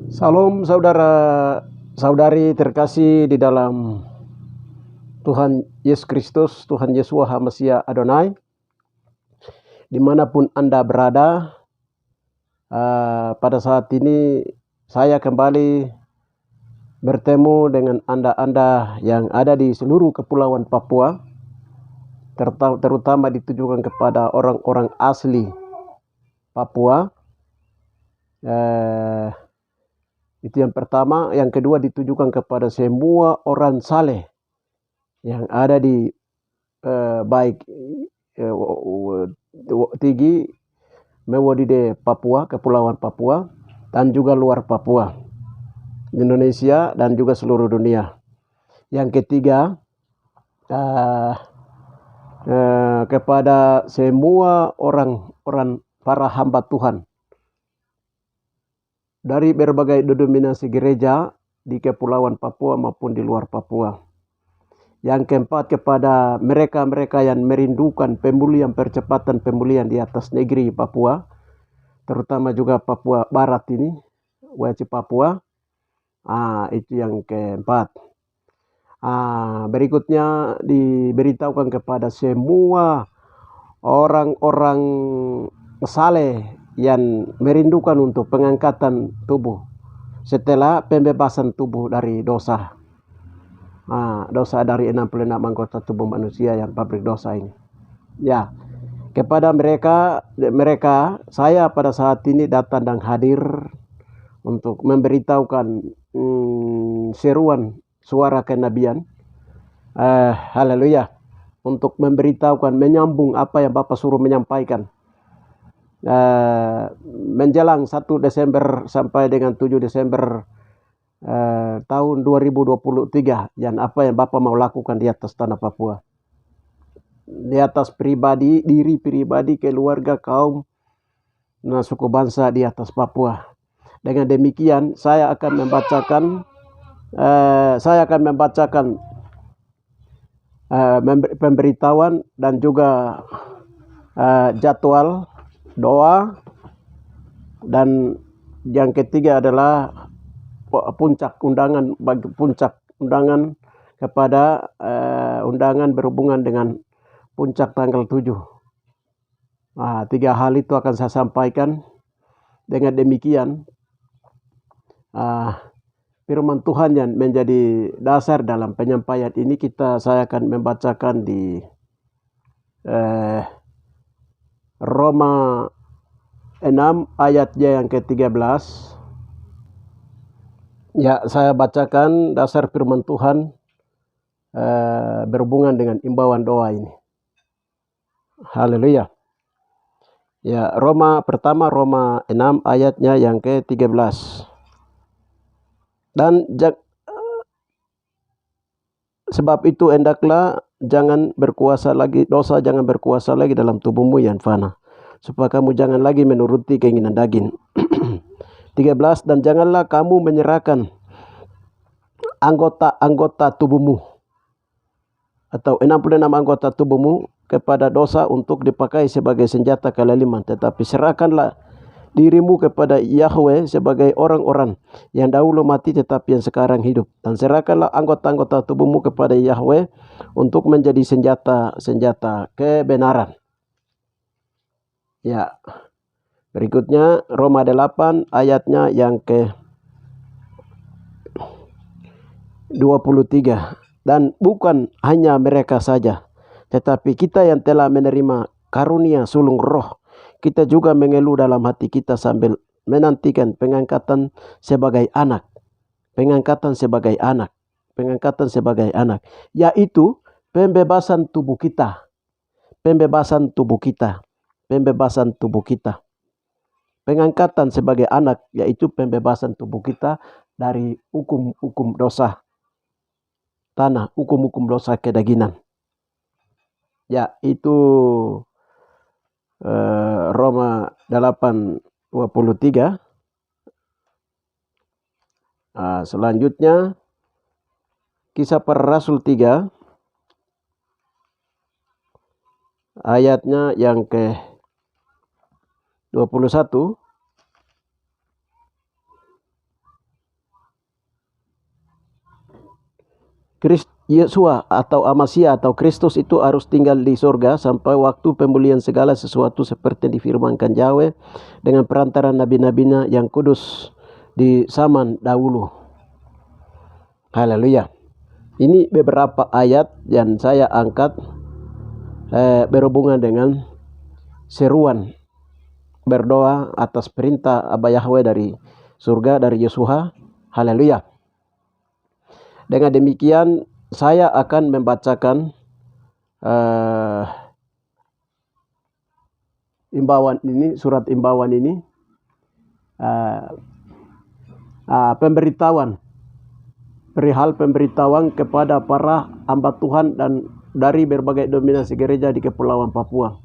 Salam saudara-saudari terkasih di dalam Tuhan Yesus Kristus, Tuhan Yeshua HaMasiah Adonai. Dimanapun Anda berada, pada saat ini saya kembali bertemu dengan Anda-Anda yang ada di seluruh kepulauan Papua, terutama ditujukan kepada orang-orang asli Papua. Itu yang pertama. Yang kedua, ditujukan kepada semua orang saleh yang ada di baik Tigi, Mewodide Papua, Kepulauan Papua, dan juga luar Papua, Indonesia dan juga seluruh dunia. Yang ketiga, kepada semua orang-orang para hamba Tuhan dari berbagai denominasi gereja di Kepulauan Papua maupun di luar Papua. Yang keempat, kepada mereka-mereka yang merindukan pemulihan, percepatan pemulihan di atas negeri Papua, terutama juga Papua Barat ini, WC Papua. Itu yang keempat. Berikutnya diberitahukan kepada semua orang-orang saleh yang merindukan untuk pengangkatan tubuh setelah pembebasan tubuh dari dosa. Dosa dari 66 anggota tubuh manusia yang pabrik dosa ini. Ya, kepada mereka saya pada saat ini datang dan hadir untuk memberitahukan seruan suara kenabian. Haleluya. Untuk memberitahukan, menyambung apa yang Bapak suruh menyampaikan. Menjelang 1 Desember sampai dengan 7 Desember tahun 2023, yang apa yang Bapak mau lakukan di atas tanah Papua, di atas pribadi, diri pribadi, keluarga, kaum, suku bangsa di atas Papua. Dengan demikian saya akan membacakan pemberitahuan dan juga jadwal doa, dan yang ketiga adalah puncak undangan kepada undangan berhubungan dengan puncak tanggal 7. 3 hal itu akan saya sampaikan. Dengan demikian firman Tuhan yang menjadi dasar dalam penyampaian ini saya akan membacakan di Roma 6 ayatnya yang ke-13. Ya, saya bacakan dasar firman Tuhan berhubungan dengan imbauan doa ini. Haleluya. Ya, Roma 6 ayatnya yang ke-13. Dan sebab itu hendaklah dosa jangan berkuasa lagi dalam tubuhmu yang fana, supaya kamu jangan lagi menuruti keinginan daging. 13, dan janganlah kamu menyerahkan anggota-anggota tubuhmu atau 66 anggota tubuhmu kepada dosa untuk dipakai sebagai senjata kelaliman, tetapi serahkanlah dirimu kepada Yahweh sebagai orang-orang yang dahulu mati tetapi yang sekarang hidup, dan serahkanlah anggota-anggota tubuhmu kepada Yahweh untuk menjadi senjata kebenaran. Ya, berikutnya Roma 8 ayatnya yang ke-23. Dan bukan hanya mereka saja, tetapi kita yang telah menerima karunia sulung roh, kita juga mengeluh dalam hati kita sambil menantikan pengangkatan sebagai anak, yaitu pembebasan tubuh kita. Pengangkatan sebagai anak, yaitu pembebasan tubuh kita dari hukum-hukum dosa tanah, hukum-hukum dosa kedagingan. Ya, itu Roma 8:23. Selanjutnya Kisah Para Rasul 3 ayatnya yang ke-21. Yesua atau Amasia atau Kristus itu harus tinggal di surga sampai waktu pemulihan segala sesuatu seperti difirmankan Yahweh dengan perantaran nabi-nabinya yang kudus di zaman dahulu. Haleluya. Ini beberapa ayat yang saya angkat berhubungan dengan seruan berdoa atas perintah Abba Yahweh dari surga, dari Yesua. Haleluya. Dengan demikian saya akan membacakan imbauan ini, surat imbauan ini, pemberitahuan, perihal pemberitahuan kepada para hamba Tuhan dan dari berbagai dominasi gereja di Kepulauan Papua,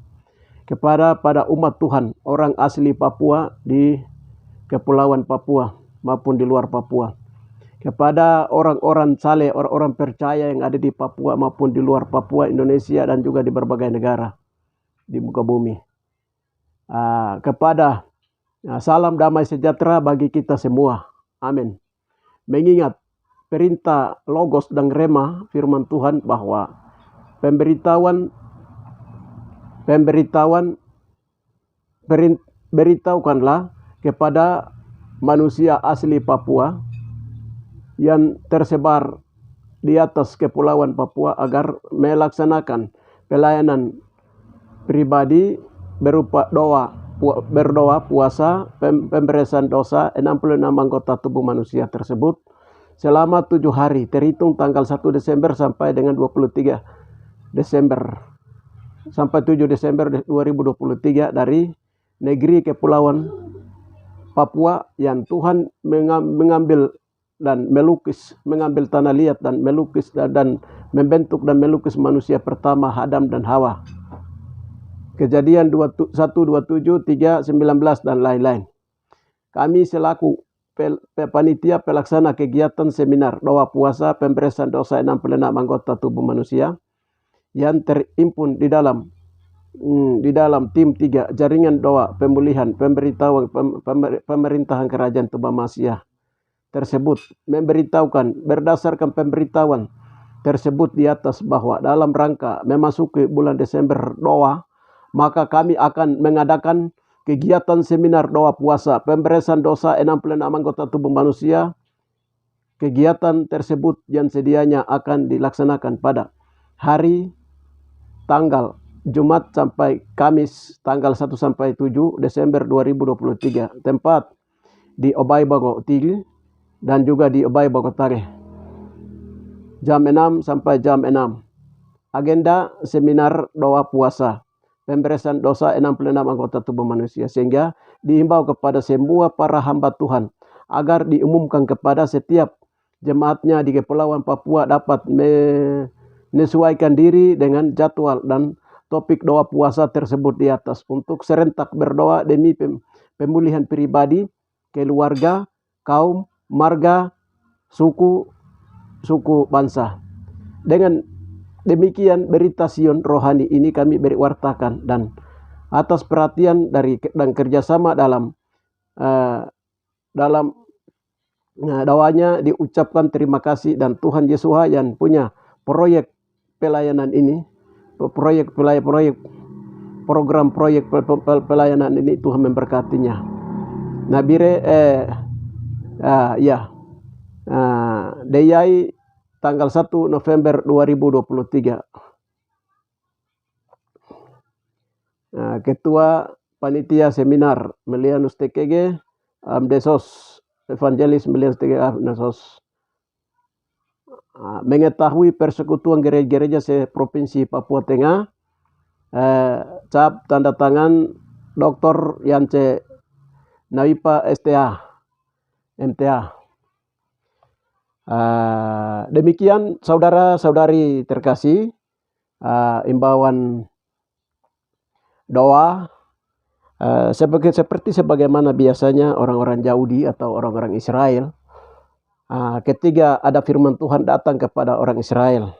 kepada umat Tuhan, orang asli Papua di Kepulauan Papua maupun di luar Papua, kepada orang-orang saleh, orang-orang percaya yang ada di Papua maupun di luar Papua, Indonesia dan juga di berbagai negara di muka bumi. Kepada salam damai sejahtera bagi kita semua. Amin. Mengingat perintah Logos dan Rema firman Tuhan bahwa beritahukanlah kepada manusia asli Papua yang tersebar di atas Kepulauan Papua agar melaksanakan pelayanan pribadi berupa berdoa, puasa, pemberesan dosa 66 anggota tubuh manusia tersebut selama 7 hari terhitung tanggal 1 Desember sampai dengan 23 Desember sampai 7 Desember 2023 dari negeri Kepulauan Papua yang Tuhan mengambil dan mengambil tanah liat dan melukis dan membentuk dan melukis manusia pertama Adam dan Hawa. Kejadian 1, 27, 3, 19 dan lain-lain. Kami selaku panitia pelaksana kegiatan seminar doa puasa pemberesan dosa 66 anggota tubuh manusia yang terimpun di dalam tim 3 jaringan doa pemulihan pemberitahuan pemerintahan kerajaan Tubamasya tersebut memberitahukan berdasarkan pemberitahuan tersebut di atas bahwa dalam rangka memasuki bulan Desember doa, maka kami akan mengadakan kegiatan seminar doa puasa pemberesan dosa 66 anggota tubuh manusia. Kegiatan tersebut yang sedianya akan dilaksanakan pada hari tanggal Jumat sampai Kamis tanggal 1 sampai 7 Desember 2023. Tempat di Obai Bago Tigli dan juga di Obai Bogotare. Jam 6 sampai jam 6. Agenda seminar doa puasa pemberesan dosa 66 anggota tubuh manusia, sehingga dihimbau kepada semua para hamba Tuhan agar diumumkan kepada setiap jemaatnya di Kepulauan Papua dapat menyesuaikan diri dengan jadwal dan topik doa puasa tersebut di atas untuk serentak berdoa demi pemulihan pribadi, keluarga, kaum, marga, suku bangsa. Dengan demikian berita Sion rohani ini kami beri wartakan dan atas perhatian dan kerjasama dalam doanya diucapkan terima kasih, dan Tuhan Yesus yang punya proyek pelayanan ini, program proyek pelayanan ini, Tuhan memberkatinya. Nabire Deyai tanggal 1 November 2023. Ketua Panitia Seminar Melianus TKG Amdesos Evangelis Melianus TKG Amdesos mengetahui persekutuan gereja-gereja se-Provinsi Papua Tengah, cap tanda tangan Dr. Yance Nawipa STA MTA. Demikian saudara-saudari terkasih, imbauan doa seperti sebagaimana biasanya orang-orang Yahudi atau orang-orang Israel, ketika ada firman Tuhan datang kepada orang Israel,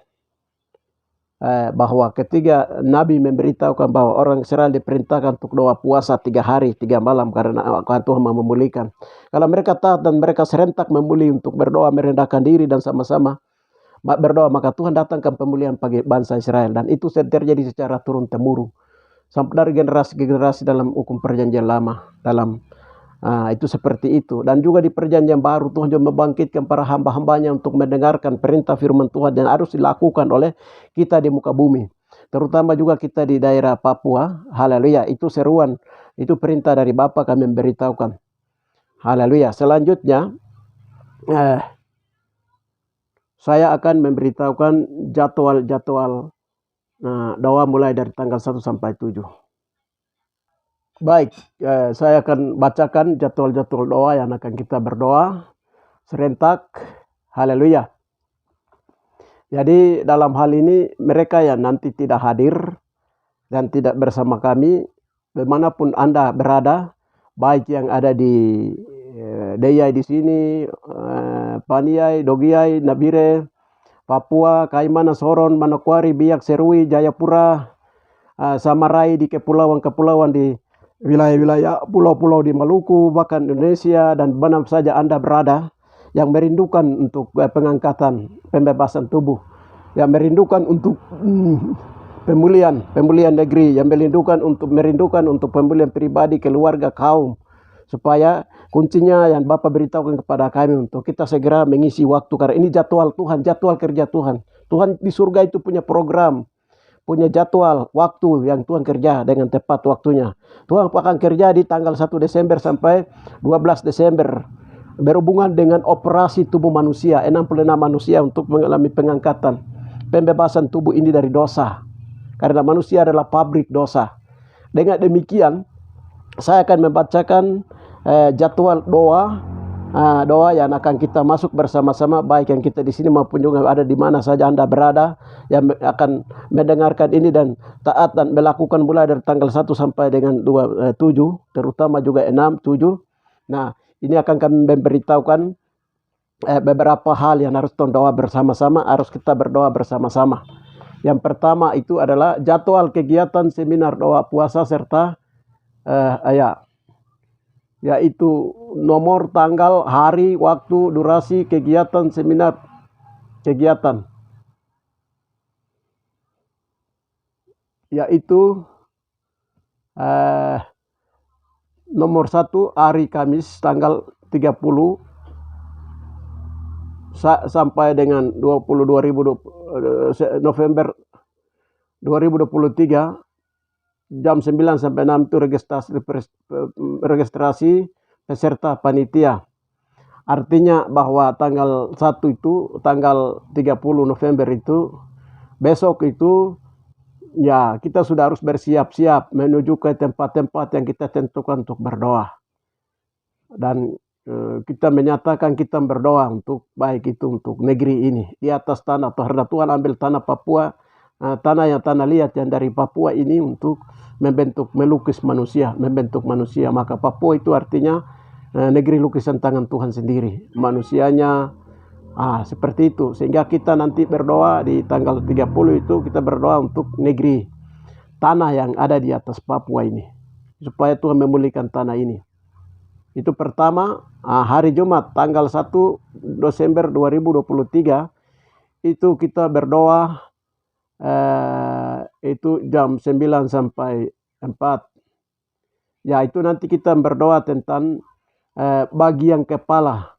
bahwa ketika Nabi memberitahukan bahwa orang Israel diperintahkan untuk doa puasa 3 hari 3 malam karena Tuhan mau memulihkan. Kalau mereka taat dan mereka serentak memulih untuk berdoa merendahkan diri dan sama-sama berdoa, maka Tuhan datangkan pemulihan bagi bangsa Israel. Dan itu terjadi secara turun-temurun sampai dari generasi ke generasi dalam hukum perjanjian lama. Itu seperti itu. Dan juga di perjanjian baru Tuhan juga membangkitkan para hamba-hambanya untuk mendengarkan perintah firman Tuhan dan harus dilakukan oleh kita di muka bumi. Terutama juga kita di daerah Papua. Haleluya. Itu seruan, itu perintah dari Bapa kami memberitahukan. Haleluya. Selanjutnya saya akan memberitahukan jadwal doa mulai dari tanggal 1 sampai 7. Baik, saya akan bacakan jadwal-jadwal doa yang akan kita berdoa serentak. Haleluya. Jadi dalam hal ini mereka yang nanti tidak hadir dan tidak bersama kami, dimanapun Anda berada, baik yang ada di Deyai di sini, Paniai, Dogiai, Nabire, Papua, Kaimana, Soron, Manokwari, Biak, Serui, Jayapura, Samarai, di kepulauan-kepulauan di wilayah-wilayah pulau-pulau di Maluku, bahkan Indonesia, dan mana saja Anda berada yang merindukan untuk pengangkatan, pembebasan tubuh, yang merindukan untuk pemulihan negeri, yang merindukan untuk pemulihan pribadi, keluarga, kaum, supaya kuncinya yang Bapak beritahukan kepada kami untuk kita segera mengisi waktu, karena ini jadwal Tuhan, jadwal kerja Tuhan. Tuhan di surga itu punya program, punya jadwal waktu yang Tuhan kerja dengan tepat waktunya. Tuhan akan kerja di tanggal 1 Desember sampai 12 Desember berhubungan dengan operasi tubuh manusia, 66 manusia untuk mengalami pengangkatan, pembebasan tubuh ini dari dosa, karena manusia adalah pabrik dosa. Dengan demikian saya akan membacakan jadwal doa yang akan kita masuk bersama-sama, baik yang kita di sini maupun juga ada di mana saja Anda berada yang akan mendengarkan ini dan taat dan melakukan mulai dari tanggal 1 sampai dengan 7, terutama juga 6, 7. Nah, ini akan kami memberitahukan beberapa hal yang harus doa bersama-sama, harus kita berdoa bersama-sama. Yang pertama itu adalah jadwal kegiatan seminar doa puasa serta yaitu nomor, tanggal, hari, waktu, durasi, kegiatan, seminar, kegiatan. Yaitu nomor 1 hari Kamis tanggal 30 sampai dengan 20 November 2023. Jam 9 sampai 6 itu registrasi peserta panitia. Artinya bahwa tanggal 1 itu, tanggal 30 November itu, besok itu ya kita sudah harus bersiap-siap menuju ke tempat-tempat yang kita tentukan untuk berdoa. Dan kita menyatakan kita berdoa untuk baik itu untuk negeri ini di atas tanah, karena Tuhan ambil tanah Papua, tanah liat yang dari Papua ini untuk melukis manusia, membentuk manusia. Maka Papua itu artinya negeri lukisan tangan Tuhan sendiri, manusianya seperti itu. Sehingga kita nanti berdoa di tanggal 30 itu, kita berdoa untuk negeri, tanah yang ada di atas Papua ini, supaya Tuhan memulihkan tanah ini. Itu pertama. Hari Jumat tanggal 1 Desember 2023 itu kita berdoa itu jam 9 sampai 4. Ya, itu nanti kita berdoa tentang bagian kepala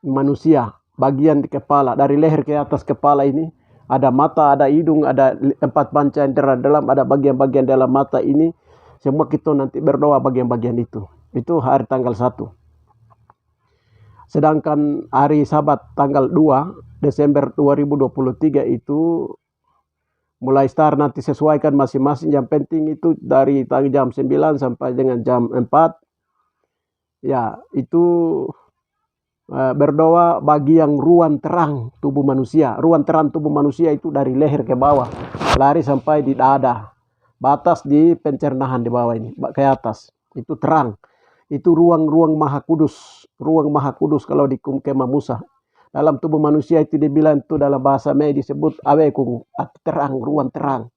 manusia, bagian di kepala, dari leher ke atas kepala ini ada mata, ada hidung, ada 4 panca indera dalam, ada bagian-bagian dalam mata ini. Semua kita nanti berdoa bagian-bagian itu. Itu hari tanggal 1. Sedangkan hari Sabat tanggal 2 Desember 2023 itu mulai start, nanti sesuaikan masing-masing. Yang penting itu dari jam 9 sampai dengan jam 4. Ya, itu berdoa bagi yang ruang terang tubuh manusia. Ruang terang tubuh manusia itu dari leher ke bawah, lari sampai di dada, batas di pencernaan di bawah ini ke atas. Itu terang. Itu ruang Maha Kudus. Ruang Maha Kudus kalau di Kemah Musa. Dalam tubuh manusia itu dibilang itu dalam bahasa medis disebut awekung, terang, ruang terang.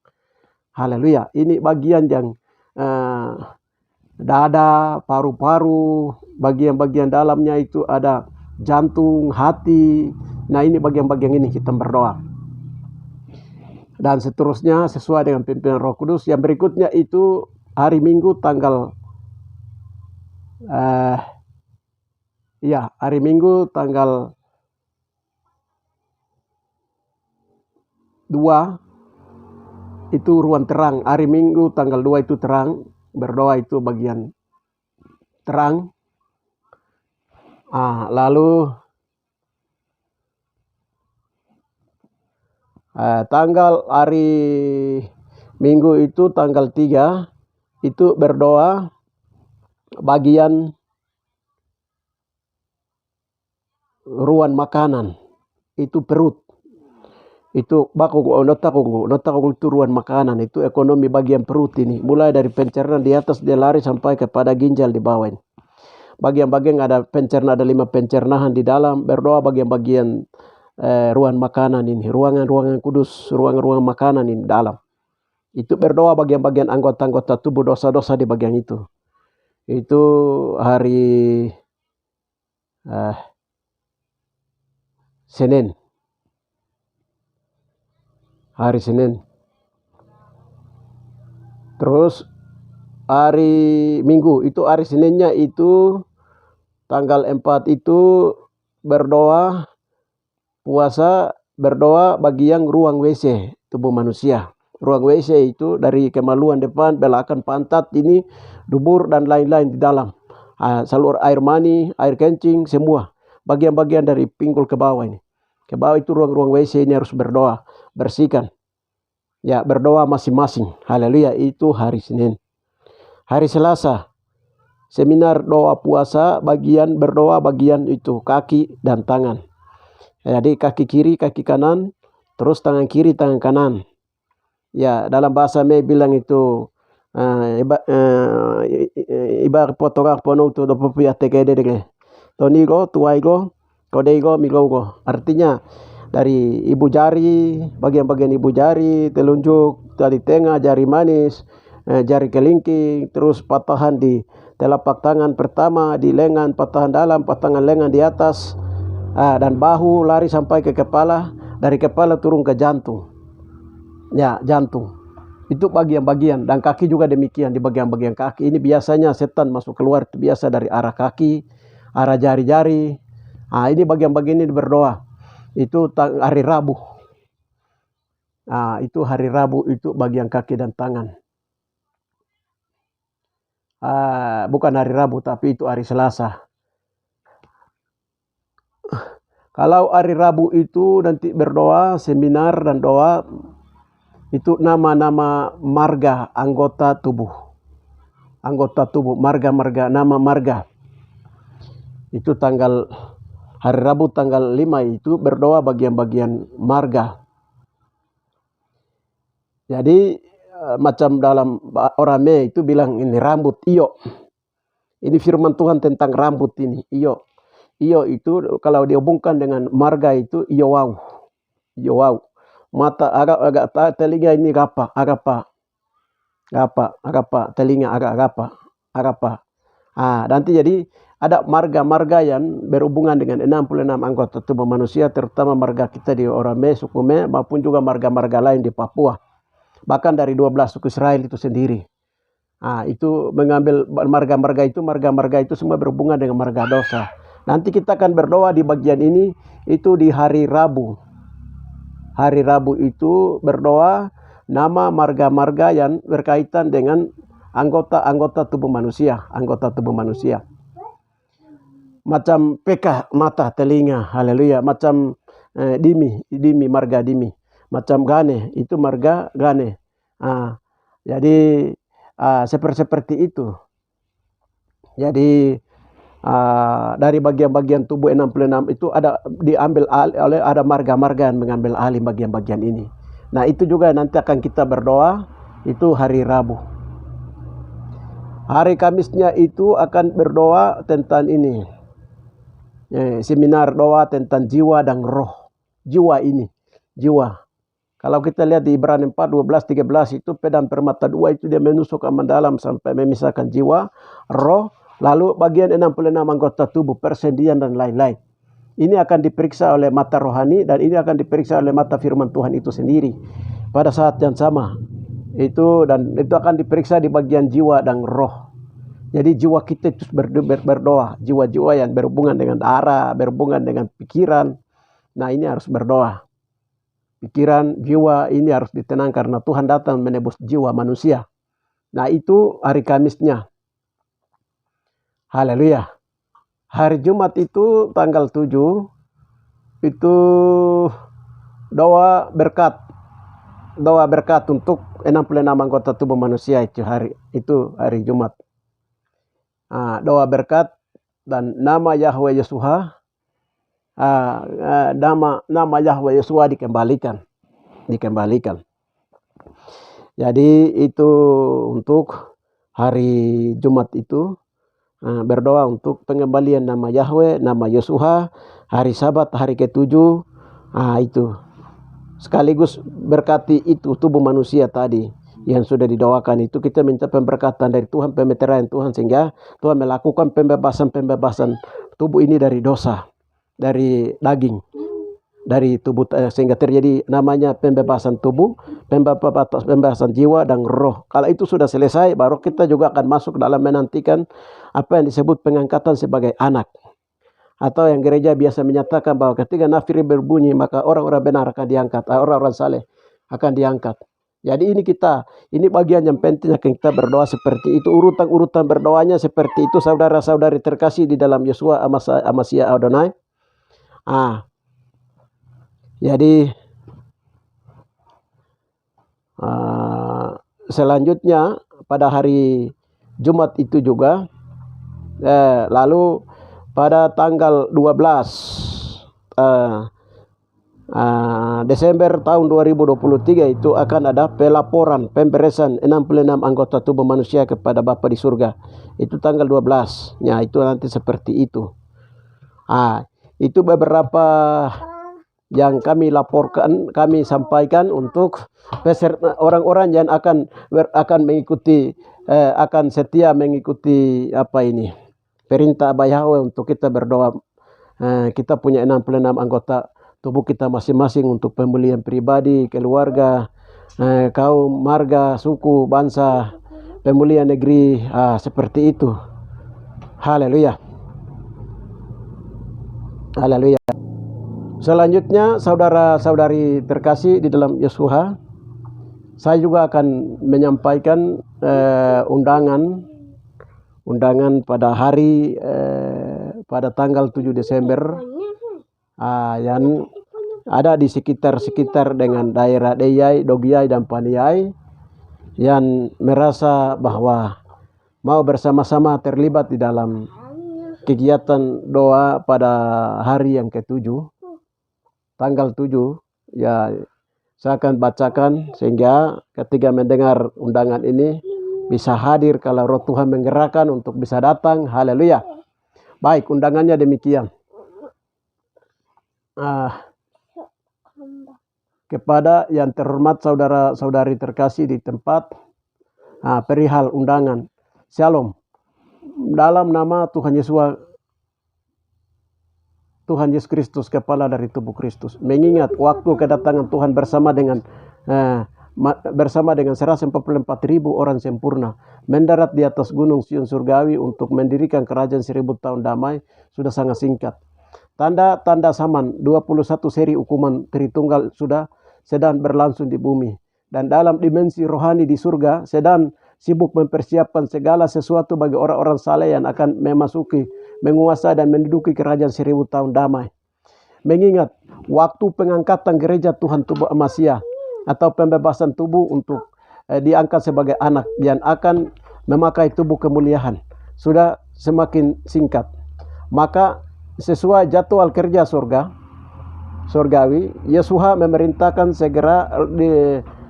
Haleluya. Ini bagian yang dada, paru-paru, bagian-bagian dalamnya itu ada jantung, hati, Nah, ini bagian-bagian ini kita berdoa. Dan seterusnya sesuai dengan pimpinan Roh Kudus. Yang berikutnya itu hari Minggu tanggal hari Minggu tanggal 2 itu ruang terang. Hari Minggu tanggal 2 itu terang. Berdoa itu bagian terang. Lalu tanggal hari Minggu itu tanggal 3 itu berdoa bagian ruang makanan, itu perut. Itu notakogo itu ruang makanan, itu ekonomi bagian perut ini. Mulai dari pencernaan di atas dia lari sampai kepada ginjal di bawah ini. Bagian-bagian ada pencernaan, ada 5 pencernaan di dalam. Berdoa bagian-bagian ruang makanan ini, ruangan-ruangan kudus, ruangan-ruangan makanan ini dalam. Itu berdoa bagian-bagian anggota-anggota tubuh, dosa-dosa di bagian itu. Itu hari Senin. Hari Senin. Terus hari Minggu itu hari Seninnya itu tanggal 4 itu berdoa puasa, berdoa bagian ruang WC tubuh manusia. Ruang WC itu dari kemaluan depan, belakang pantat ini, dubur dan lain-lain di dalam. Salur air mani, air kencing, semua. Bagian-bagian dari pinggul ke bawah ini. Ke bawah itu ruang-ruang WC ini harus berdoa, bersihkan. Ya, berdoa masing-masing. Haleluya, itu hari Senin. Hari Selasa, seminar doa puasa, berdoa bagian itu kaki dan tangan. Jadi kaki kiri, kaki kanan, terus tangan kiri, tangan kanan. Ya, dalam bahasa me bilang itu ibar potongan pono tu dopo pia tekede dege. Tonigo, tuaigo, kodeigo, migogo. Artinya dari ibu jari, bagian-bagian ibu jari, telunjuk, dari tengah, jari manis, jari kelingking, terus patahan di telapak tangan pertama, di lengan, patahan dalam, patahan lengan di atas, dan bahu lari sampai ke kepala, dari kepala turun ke jantung. Ya, jantung. Itu bagian-bagian, dan kaki juga demikian di bagian-bagian kaki. Ini biasanya setan masuk keluar itu biasa dari arah kaki, arah jari-jari. Ini bagian-bagian ini berdoa. Itu hari Rabu. Itu hari Rabu itu bagian kaki dan tangan. Bukan hari Rabu tapi itu hari Selasa. Kalau hari Rabu itu nanti berdoa, seminar dan doa, itu nama-nama marga anggota tubuh. Anggota tubuh, marga-marga, nama marga. Itu hari Rabu tanggal 5 itu berdoa bagian-bagian marga. Jadi macam dalam Orame itu bilang ini rambut, iyo. Ini firman Tuhan tentang rambut ini, iyo. Iyo itu kalau dihubungkan dengan marga itu iyo wow. Iyo wow. Mata agak telinga ini agapa, telinga agapa. Nanti jadi ada marga-marga yang berhubungan dengan 66 anggota tubuh manusia, terutama marga kita di Orame, suku Me, maupun juga marga-marga lain di Papua. Bahkan dari 12 suku Israel itu sendiri. Itu mengambil marga-marga itu semua berhubungan dengan marga dosa. Nanti kita akan berdoa di bagian ini, itu di hari Rabu. Hari Rabu itu berdoa nama marga-marga yang berkaitan dengan anggota tubuh manusia. Anggota tubuh manusia. Macam peka, mata, telinga, haleluya. Macam dimi, marga dimi. Macam gane, itu marga gane. Jadi seperti itu. Jadi dari bagian-bagian tubuh 66 itu ada diambil oleh ada marga-marga yang mengambil alih bagian-bagian ini. Nah, itu juga nanti akan kita berdoa itu hari Rabu. Hari Kamisnya itu akan berdoa tentang ini. Seminar doa tentang jiwa dan roh. Jiwa ini, jiwa. Kalau kita lihat di Ibrani 4, 12, 13 itu pedang permata 2 itu dia menusuk ke mendalam sampai memisahkan jiwa, roh, lalu bagian 66 anggota tubuh, persendian dan lain-lain. Ini akan diperiksa oleh mata rohani dan ini akan diperiksa oleh mata firman Tuhan itu sendiri pada saat yang sama. Itu akan diperiksa di bagian jiwa dan roh. Jadi jiwa kita itu berdoa, jiwa-jiwa yang berhubungan dengan darah, berhubungan dengan pikiran. Nah, ini harus berdoa. Pikiran, jiwa ini harus ditenangkan karena Tuhan datang menebus jiwa manusia. Nah, itu hari Kamisnya. Haleluya. Hari Jumat itu tanggal 7 itu doa berkat. Doa berkat untuk 66 anggota tubuh manusia itu hari Jumat. Doa berkat dan nama Yahweh Yesuha, nama Yahweh Yesua dikembalikan. Jadi itu untuk hari Jumat itu berdoa untuk pengembalian nama Yahweh, nama Yesuha, hari Sabat, hari ke-7, itu sekaligus berkati itu tubuh manusia tadi yang sudah didoakan itu. Kita minta pemberkatan dari Tuhan, pemeteraian Tuhan sehingga Tuhan melakukan pembebasan tubuh ini dari dosa, dari daging, dari tubuh, sehingga terjadi namanya pembebasan tubuh, pembebasan jiwa dan roh. Kalau itu sudah selesai, baru kita juga akan masuk dalam menantikan apa yang disebut pengangkatan sebagai anak. Atau yang gereja biasa menyatakan bahwa ketika nafiri berbunyi, maka orang-orang benar akan diangkat, orang-orang saleh akan diangkat. Jadi ini bagian yang penting akan kita berdoa seperti itu. Urutan berdoanya seperti itu, saudara-saudari terkasih di dalam Yesua Amasya Adonai. Jadi selanjutnya pada hari Jumat itu juga lalu pada tanggal 12 Desember tahun 2023 itu akan ada pelaporan pemberesan 66 anggota tubuh manusia kepada Bapa di surga. Itu tanggal 12. Ya, itu nanti seperti itu. Itu beberapa yang kami laporkan, kami sampaikan untuk peserta orang-orang yang akan mengikuti, akan setia mengikuti perintah Abah Yahweh untuk kita berdoa. Kita punya 66 anggota tubuh kita masing-masing untuk pemulihan pribadi, keluarga, kaum, marga, suku, bangsa, pemulihan negeri, seperti itu. Haleluya. Haleluya. Selanjutnya, saudara-saudari terkasih di dalam Yesuha, saya juga akan menyampaikan undangan pada hari pada tanggal 7 Desember yang ada di sekitar dengan daerah Deyai, Dogiai dan Paniai yang merasa bahwa mau bersama-sama terlibat di dalam kegiatan doa pada hari yang ke-7 tanggal 7 ya. Saya akan bacakan sehingga ketika mendengar undangan ini bisa hadir kalau roh Tuhan menggerakkan untuk bisa datang. Haleluya. Baik, undangannya demikian. Kepada yang terhormat saudara-saudari terkasih di tempat, perihal undangan. Shalom. Dalam nama Tuhan Yesus Kristus, kepala dari tubuh Kristus, mengingat waktu kedatangan Tuhan bersama dengan 144.000 orang sempurna mendarat di atas gunung Sion surgawi untuk mendirikan kerajaan 1000 tahun damai sudah sangat singkat. Tanda-tanda zaman 21 seri hukuman Tritunggal sudah sedang berlangsung di bumi, dan dalam dimensi rohani di surga sedang sibuk mempersiapkan segala sesuatu bagi orang-orang saleh yang akan memasuki, menguasai dan menduduki kerajaan 1000 tahun damai. Mengingat waktu pengangkatan gereja Tuhan tubuh Amasya atau pembebasan tubuh untuk diangkat sebagai anak yang akan memakai tubuh kemuliaan sudah semakin singkat, maka sesuai jadwal kerja surgawi, Yesuha memerintahkan segera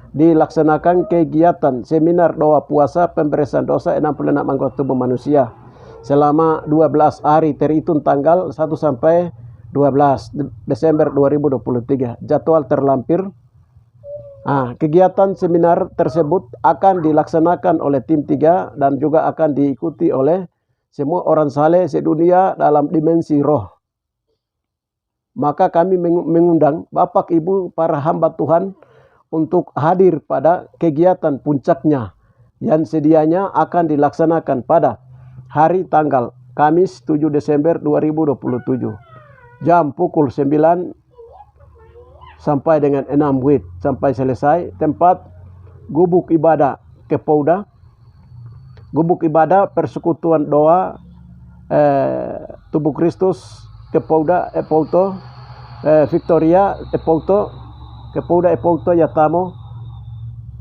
dilaksanakan kegiatan seminar doa puasa pemberesan dosa 66 anggota tubuh manusia selama 12 hari terhitung tanggal 1 sampai 12 Desember 2023. Jadwal terlampir. Kegiatan seminar tersebut akan dilaksanakan oleh tim 3 dan juga akan diikuti oleh semua orang saleh sedunia dalam dimensi roh. maka kami mengundang Bapak Ibu para hamba Tuhan untuk hadir pada kegiatan puncaknya yang sedianya akan dilaksanakan pada hari tanggal Kamis 7 Desember 2027 jam pukul 9 sampai dengan 6 WIB sampai selesai. Tempat gubuk ibadah Kepouda, gubuk ibadah Persekutuan Doa Tubuh Kristus Kepouda Epouto Victoria Epouto Kepouda Epouto Yatamo,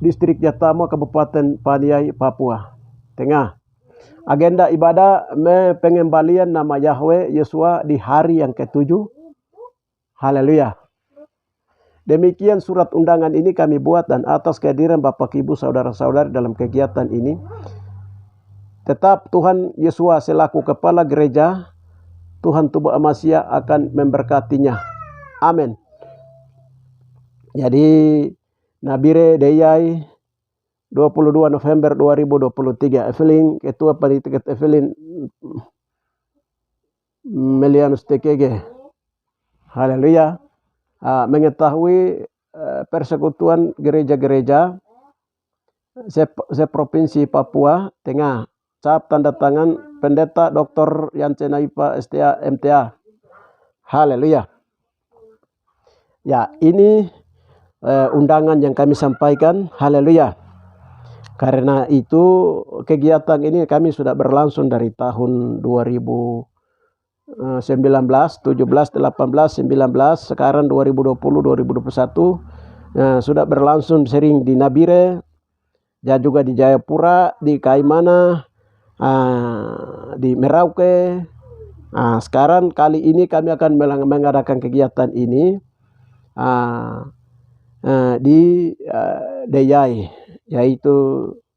Distrik Yatamo, Kabupaten Paniai, Papua Tengah. Agenda ibadah pengembalian nama Yahweh Yesua di hari yang ke-7. Haleluya. Demikian surat undangan ini kami buat, dan atas kehadiran Bapak Ibu saudara-saudari dalam kegiatan ini, tetap Tuhan Yesua selaku kepala gereja Tuhan Tubuh Amasya akan memberkatinya. Amin. Jadi Nabire Deyai 22 November 2023. Evelyn, Ketua Panitia Evelyn Melianus TKG. Haleluya. Mengetahui persekutuan gereja-gereja seprovinsi Papua Tengah. Cap tanda tangan Pendeta Dr. Yance Naipa STA MTA. Haleluya. Ya, ini undangan yang kami sampaikan. Haleluya. Karena itu kegiatan ini kami sudah berlangsung dari tahun 2019, 17, 18, 19, sekarang 2020, 2021. Sudah berlangsung sering di Nabire, dan juga di Jayapura, di Kaimana, di Merauke. Sekarang kali ini kami akan mengadakan kegiatan ini di Deyai, yaitu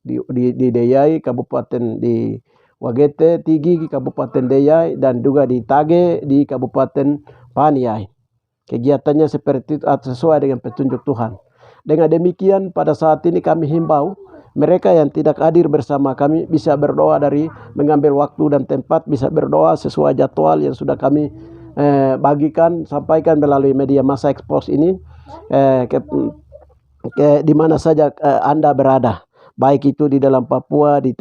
di Deyai Kabupaten, di Wagete Tigi Kabupaten Deyai, dan juga di Tage di Kabupaten Paniai. Kegiatannya seperti itu sesuai dengan petunjuk Tuhan. Dengan demikian pada saat ini kami himbau mereka yang tidak hadir bersama kami bisa berdoa, dari mengambil waktu dan tempat, bisa berdoa sesuai jadwal yang sudah kami bagikan, sampaikan melalui media massa Expose ini, di mana saja Anda berada, baik itu di dalam Papua, di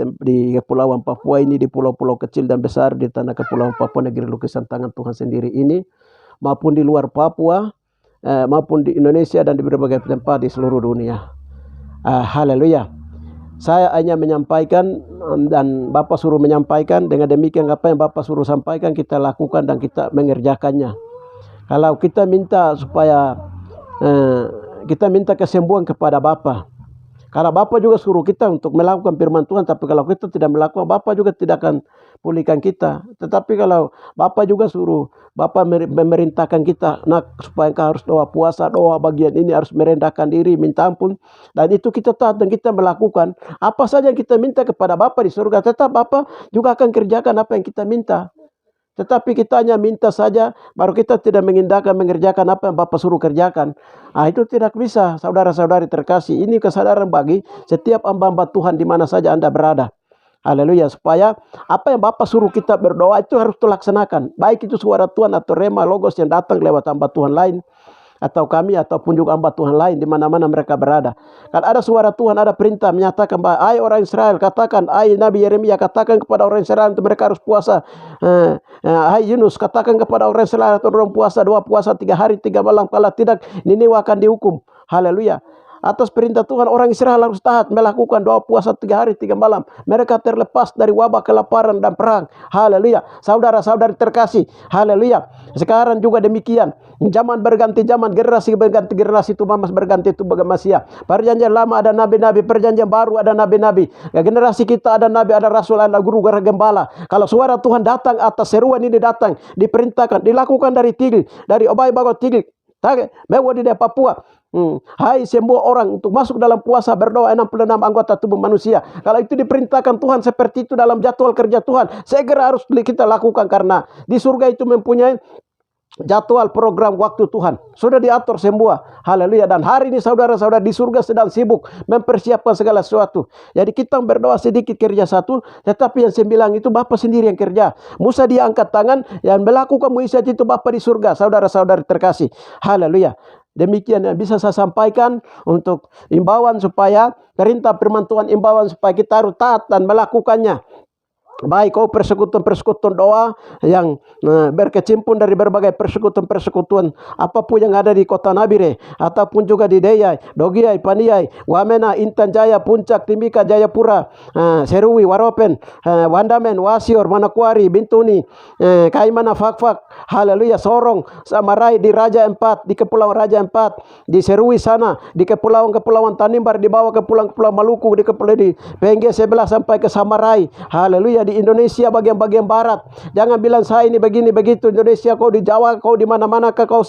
Kepulauan Papua ini, di pulau-pulau kecil dan besar di tanah Kepulauan Papua, negeri lukisan tangan Tuhan sendiri ini, maupun di luar Papua, maupun di Indonesia dan di berbagai tempat di seluruh dunia. Haleluya. Saya hanya menyampaikan dan Bapak suruh menyampaikan. Dengan demikian apa yang Bapak suruh sampaikan kita lakukan dan kita mengerjakannya. Kalau kita minta supaya kita minta kesembuhan kepada Bapak, kalau Bapak juga suruh kita untuk melakukan firman Tuhan, tapi kalau kita tidak melakukan, Bapak juga tidak akan pulihkan kita. Tetapi kalau Bapak juga suruh, Bapak memerintahkan kita, nak, supaya engkau harus doa puasa, doa bagian ini, harus merendahkan diri, minta ampun, dan itu kita taat dan kita melakukan. Apa saja yang kita minta kepada Bapak di surga, tetap Bapak juga akan kerjakan apa yang kita minta. Tetapi kita hanya minta saja, baru kita tidak mengerjakan apa yang Bapak suruh kerjakan. Itu tidak bisa, saudara-saudari terkasih. Ini kesadaran bagi setiap hamba-hamba Tuhan di mana saja Anda berada. Haleluya. Supaya apa yang Bapak suruh kita berdoa itu harus dilaksanakan. Baik itu suara Tuhan atau rema logos yang datang lewat hamba Tuhan lain, atau kami, ataupun juga hamba Tuhan lain di mana-mana mereka berada. Kalau ada suara Tuhan, ada perintah menyatakan bahwa, hai orang Israel, katakan, hai Nabi Yeremia, katakan kepada orang Israel untuk mereka harus puasa. Hai Yunus, katakan kepada orang Israel atau orang puasa 2 puasa 3 hari 3 malam, kalau tidak Niniwe akan dihukum. Haleluya. Atas perintah Tuhan, orang Israel harus taat melakukan 2 puasa 3 hari 3 malam. Mereka terlepas dari wabah kelaparan dan perang. Haleluya. Saudara-saudari terkasih. Haleluya. Sekarang juga demikian. Zaman berganti zaman, generasi berganti generasi, itu mamas berganti itu Masia. Perjanjian lama ada nabi-nabi, perjanjian baru ada nabi-nabi. Ya, generasi kita ada nabi, ada rasul, ada guru, ada gembala. Kalau suara Tuhan datang atas seruan ini datang, diperintahkan, dilakukan dari Tigil, dari Obai Bagot Tigil, Mewa di Papua. Hai semua orang untuk masuk dalam puasa berdoa 66 anggota tubuh manusia. Kalau itu diperintahkan Tuhan seperti itu dalam jadwal kerja Tuhan, segera harus kita lakukan, karena di surga itu mempunyai jadwal program waktu Tuhan sudah diatur semua. Haleluya. Dan hari ini saudara-saudara di surga sedang sibuk mempersiapkan segala sesuatu. Jadi kita berdoa sedikit kerja satu, tetapi yang 9 itu Bapa sendiri yang kerja. Musa dia angkat tangan, yang melakukan mujizat itu Bapa di surga. Saudara-saudari terkasih. Haleluya. Demikian yang bisa saya sampaikan untuk imbauan supaya perintah firman Tuhan, imbauan supaya kita harus taat dan melakukannya. Baik kau persekutuan doa yang berkecimpung dari berbagai persekutuan apapun yang ada di kota Nabire ataupun juga di Deyai, Dogiai, Paniai, Wamena, Intan Jaya, Puncak, Timika, Jayapura, Serui, Waropen, Wandamen, Wasior, Manokwari, Bintuni, Kaimana, Fakfak, haleluya, Sorong, Samarai, di Raja Empat, di Kepulauan Raja Empat, di Serui sana, di Kepulauan Tanimbar, di bawah Kepulauan Maluku, di PNG 11 sampai ke Samarai, haleluya, di Indonesia bagian-bagian barat. Jangan bilang saya ini begini begitu. Indonesia kau di Jawa, kau di mana-mana kau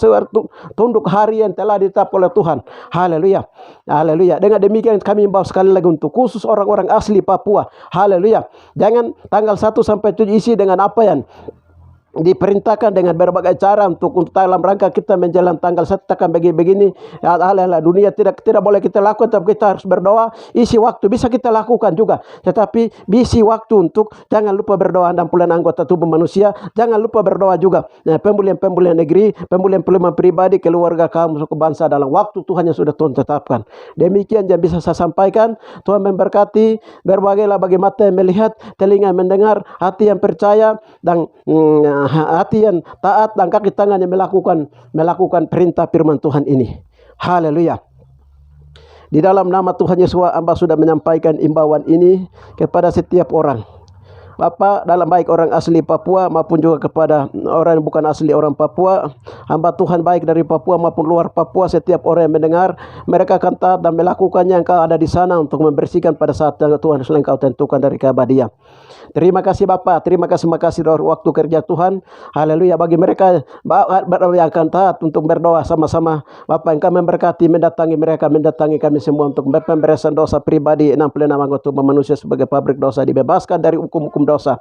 tunduk hari yang telah ditetapkan oleh Tuhan. Haleluya. Haleluya. Dengan demikian kami membawa sekali lagi untuk khusus orang-orang asli Papua. Haleluya. Jangan tanggal 1 sampai 7 isi dengan apa yang diperintahkan dengan berbagai cara untuk dalam rangka kita menjelang tanggal 1 akan begini hal-hal dunia tidak boleh kita lakukan, tapi kita harus berdoa. Isi waktu bisa kita lakukan juga, tetapi isi waktu untuk jangan lupa berdoa. 60 anggota tubuh manusia, jangan lupa berdoa juga. Pemulihan negeri, pemulihan pribadi, keluarga kamu, suku bangsa dalam waktu Tuhan yang sudah Tuhan tetapkan. Demikian yang bisa saya sampaikan. Tuhan memberkati. Berbagailah bagi mata yang melihat, telinga yang mendengar, hati yang percaya, dan hati yang taat, dan kaki tangan yang melakukan perintah firman Tuhan ini. Haleluya. Di dalam nama Tuhan Yesus, hamba sudah menyampaikan imbauan ini kepada setiap orang. Bapak, dalam baik orang asli Papua maupun juga kepada orang yang bukan asli orang Papua, hamba Tuhan baik dari Papua maupun luar Papua, setiap orang yang mendengar, mereka akan taat dan melakukannya. Engkau ada di sana untuk membersihkan pada saat yang Tuhan sudah Engkau tentukan dari keabadian. Terima kasih Bapak, terima kasih dari waktu kerja Tuhan. Haleluya. Bagi mereka yang akan taat untuk berdoa sama-sama, Bapak Engkau memberkati, mendatangi kami semua untuk pemberesan dosa pribadi. 66 anggota manusia sebagai pabrik dosa dibebaskan dari hukum dosa.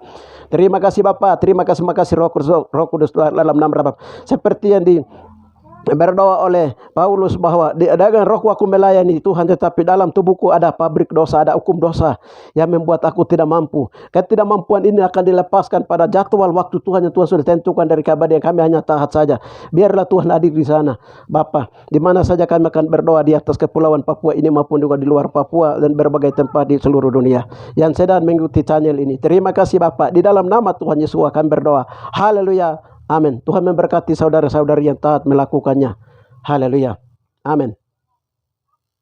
Terima kasih Bapak, terima kasih Roh Kudus dalam nama Bapa. Seperti yang berdoa oleh Paulus bahwa dengan rohku aku melayani Tuhan, tetapi dalam tubuhku ada pabrik dosa, ada hukum dosa yang membuat aku tidak mampu. Ketidakmampuan ini akan dilepaskan pada jadwal waktu Tuhan yang Tuhan sudah tentukan dari keabadian. Kami hanya taat saja. Biarlah Tuhan hadir di sana, Bapa. Di mana saja kami akan berdoa di atas kepulauan Papua ini maupun juga di luar Papua dan berbagai tempat di seluruh dunia yang sedang mengikuti channel ini. Terima kasih Bapa. Di dalam nama Tuhan Yesus akan berdoa. Haleluya. Amin. Tuhan memberkati saudara-saudari yang taat melakukannya. Haleluya. Amin.